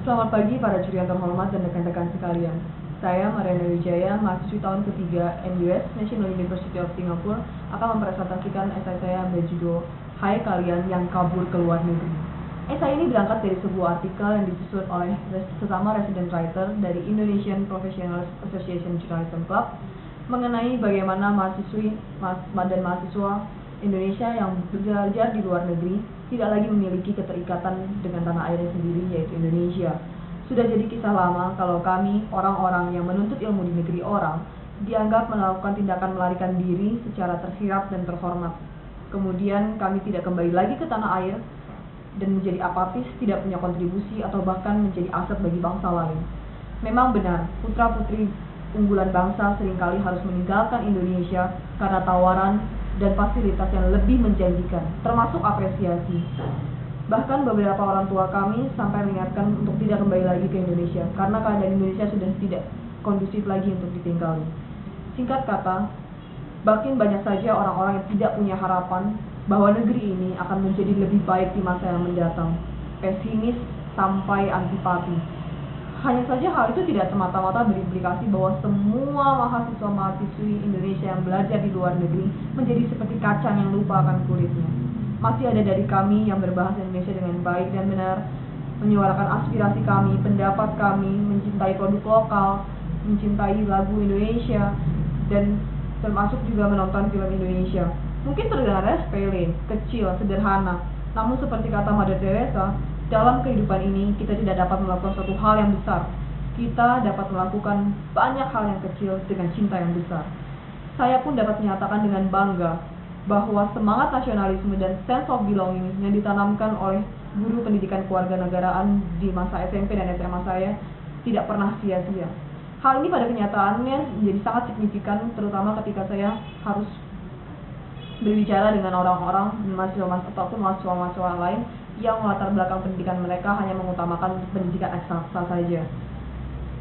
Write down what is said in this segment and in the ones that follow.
Selamat pagi para jurian terhormat dan rekan-rekan sekalian. Saya Mariana Wijaya, mahasiswi tahun ketiga NUS National University of Singapore, akan mempresentasikan esai saya berjudul Hai Kalian Yang Kabur ke Luar Negeri. Esai ini berangkat dari sebuah artikel yang disusun oleh sesama resident writer dari Indonesian Professional Association Journalism Club mengenai bagaimana mahasiswi dan mahasiswa Indonesia yang belajar di luar negeri tidak lagi memiliki keterikatan dengan tanah airnya sendiri, yaitu Indonesia. Sudah jadi kisah lama kalau kami, orang-orang yang menuntut ilmu di negeri orang, dianggap melakukan tindakan melarikan diri secara tersirat dan terhormat. Kemudian kami tidak kembali lagi ke tanah air dan menjadi apatis, tidak punya kontribusi atau bahkan menjadi aset bagi bangsa lain. Memang benar, putra-putri unggulan bangsa seringkali harus meninggalkan Indonesia karena tawaran dan fasilitas yang lebih menjanjikan, termasuk apresiasi. Bahkan beberapa orang tua kami sampai mengingatkan untuk tidak kembali lagi ke Indonesia karena keadaan Indonesia sudah tidak kondusif lagi untuk ditinggali. Singkat kata, makin banyak saja orang-orang yang tidak punya harapan bahwa negeri ini akan menjadi lebih baik di masa yang mendatang. Pesimis sampai antipati. Hanya saja hal itu tidak semata-mata berimplikasi bahwa semua mahasiswa-mahasiswi Indonesia yang belajar di luar negeri menjadi seperti kacang yang lupa akan kulitnya. Masih ada dari kami yang berbahasa Indonesia dengan baik dan benar, menyuarakan aspirasi kami, pendapat kami, mencintai produk lokal, mencintai lagu Indonesia, dan termasuk juga menonton film Indonesia. Mungkin terdengarnya sepele, kecil, sederhana, namun seperti kata Mother Teresa, dalam kehidupan ini, kita tidak dapat melakukan suatu hal yang besar. Kita dapat melakukan banyak hal yang kecil dengan cinta yang besar. Saya pun dapat menyatakan dengan bangga bahwa semangat nasionalisme dan sense of belonging yang ditanamkan oleh guru pendidikan kewarganegaraan di masa SMP dan SMA saya tidak pernah sia-sia. Hal ini pada kenyataannya menjadi sangat signifikan, terutama ketika saya harus berbicara dengan orang-orang mahasiswa ataupun mahasiswa-mahasiswa lain yang latar belakang pendidikan mereka hanya mengutamakan pendidikan eksakta saja.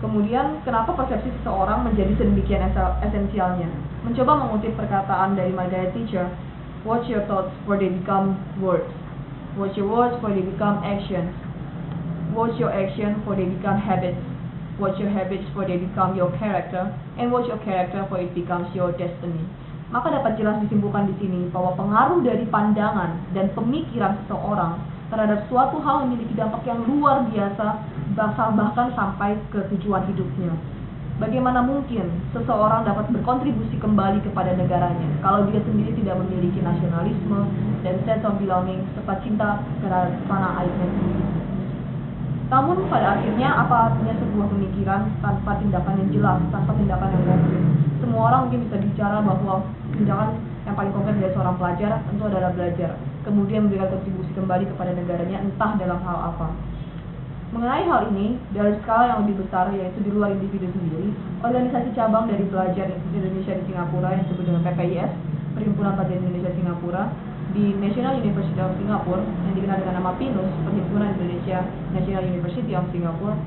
Kemudian, kenapa persepsi seseorang menjadi sedemikian esensialnya? Mencoba mengutip perkataan dari Margaret Thatcher, watch your thoughts for they become words. Watch your words for they become actions. Watch your action for they become habits. Watch your habits for they become your character. And watch your character for it becomes your destiny. Maka dapat jelas disimpulkan di sini bahwa pengaruh dari pandangan dan pemikiran seseorang terhadap suatu hal memiliki dampak yang luar biasa, bahkan sampai ke tujuan hidupnya. Bagaimana mungkin seseorang dapat berkontribusi kembali kepada negaranya kalau dia sendiri tidak memiliki nasionalisme dan sense of belonging serta cinta terhadap tanah airnya sendiri. Namun pada akhirnya apa artinya sebuah pemikiran tanpa tindakan yang jelas, tanpa tindakan yang konkret? Semua orang mungkin bisa bicara bahwa tindakan yang paling konkret dari seorang pelajar tentu adalah belajar, kemudian memberikan kontribusi kembali kepada negaranya entah dalam hal apa. Mengenai hal ini, dari skala yang lebih besar yaitu di luar individu sendiri, organisasi cabang dari pelajar Indonesia di Singapura yang disebut dengan PPIS, Perhimpunan Pelajar Indonesia Singapura, di National University of Singapore yang dikenal dengan nama PINUS, Perhimpunan Indonesia National University of Singapore,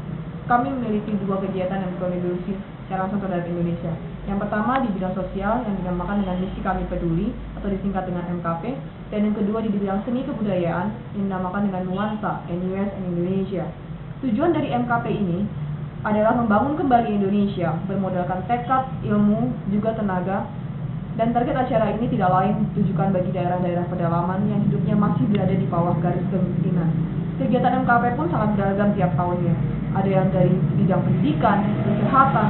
kami memiliki dua kegiatan yang berkontribusi secara langsung terhadap Indonesia. Yang pertama di bidang sosial yang dinamakan dengan Misi Kami Peduli atau disingkat dengan MKP, dan yang kedua di bidang seni kebudayaan yang dinamakan dengan Nuansa NUS Indonesia. Tujuan dari MKP ini adalah membangun kembali Indonesia bermodalkan tekad, ilmu, juga tenaga, dan target acara ini tidak lain ditujukan bagi daerah-daerah pedalaman yang hidupnya masih berada di bawah garis kemiskinan. Kegiatan MKP pun sangat beragam tiap tahunnya. Ada yang dari bidang pendidikan, kesehatan,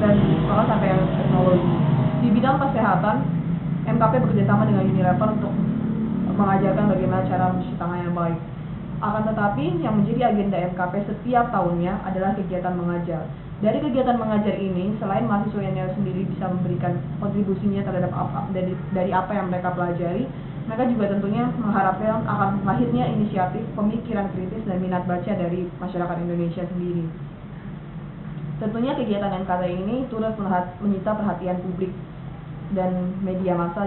dan bahkan sampai teknologi. Di bidang kesehatan, MKP bekerjasama dengan Unilever untuk mengajarkan bagaimana cara mencuci tangan yang baik. Akan tetapi, yang menjadi agenda MKP setiap tahunnya adalah kegiatan mengajar. Dari kegiatan mengajar ini, selain mahasiswa yang sendiri bisa memberikan kontribusinya terhadap dari apa yang mereka pelajari, mereka juga tentunya mengharapkan akan lahirnya inisiatif, pemikiran kritis, dan minat baca dari masyarakat Indonesia sendiri. Tentunya kegiatan MKT ini turut menyita perhatian publik dan media massa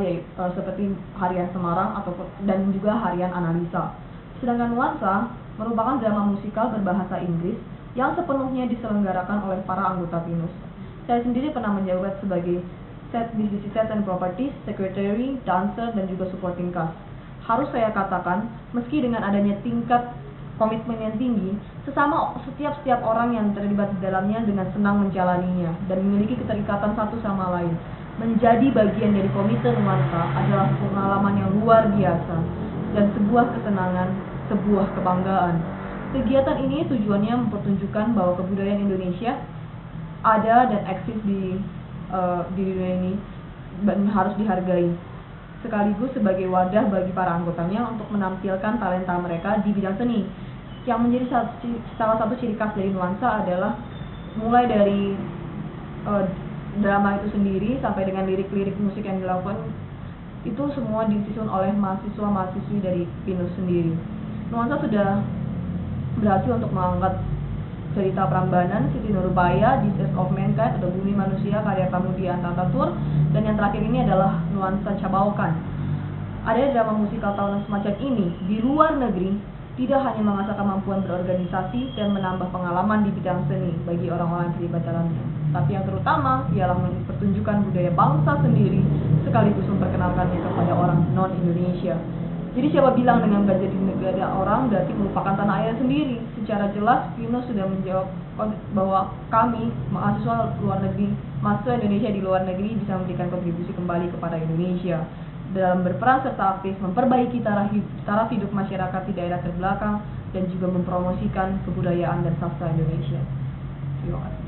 seperti Harian Semarang dan juga Harian Analisa. Sedangkan Nuansa merupakan drama musikal berbahasa Inggris yang sepenuhnya diselenggarakan oleh para anggota PINUS. Saya sendiri pernah menjabat sebagai divisi Sets and Properties, Secretary, Dancer, dan juga Supporting Cast. Harus saya katakan, meski dengan adanya tingkat komitmen yang tinggi, setiap orang yang terlibat di dalamnya dengan senang menjalaninya dan memiliki keterikatan satu sama lain. Menjadi bagian dari Komite Nuansa adalah pengalaman yang luar biasa dan sebuah kesenangan, sebuah kebanggaan. Kegiatan ini tujuannya mempertunjukkan bahwa kebudayaan Indonesia ada dan eksis di dunia ini dan harus dihargai, sekaligus sebagai wadah bagi para anggotanya untuk menampilkan talenta mereka di bidang seni. Yang menjadi salah satu ciri khas dari Nuansa adalah mulai dari drama itu sendiri sampai dengan lirik-lirik musik yang dilakukan, itu semua disusun oleh mahasiswa-mahasiswi dari Pinus sendiri. Nuansa sudah berhasil untuk mengangkat cerita Prambanan, Siti Nurbaya, This Is of Mankind atau Bumi Manusia karya Pramudia Antatur, dan yang terakhir ini adalah Nuansa Cabaukan. Ada drama musikal tahunan semacam ini di luar negeri tidak hanya mengasah kemampuan berorganisasi dan menambah pengalaman di bidang seni bagi orang-orang yang terlibat dalamnya, tapi yang terutama ialah mempertunjukkan budaya bangsa sendiri sekaligus memperkenalkannya kepada orang non-Indonesia. Jadi siapa bilang dengan belajar di negara orang berarti melupakan tanah air sendiri? Secara jelas Pinus sudah menjawab bahwa kami mahasiswa luar negeri, mahasiswa Indonesia di luar negeri bisa memberikan kontribusi kembali kepada Indonesia dalam berperan serta aktif memperbaiki taraf hidup masyarakat di daerah terbelakang dan juga mempromosikan kebudayaan dan sastra Indonesia. Terima kasih.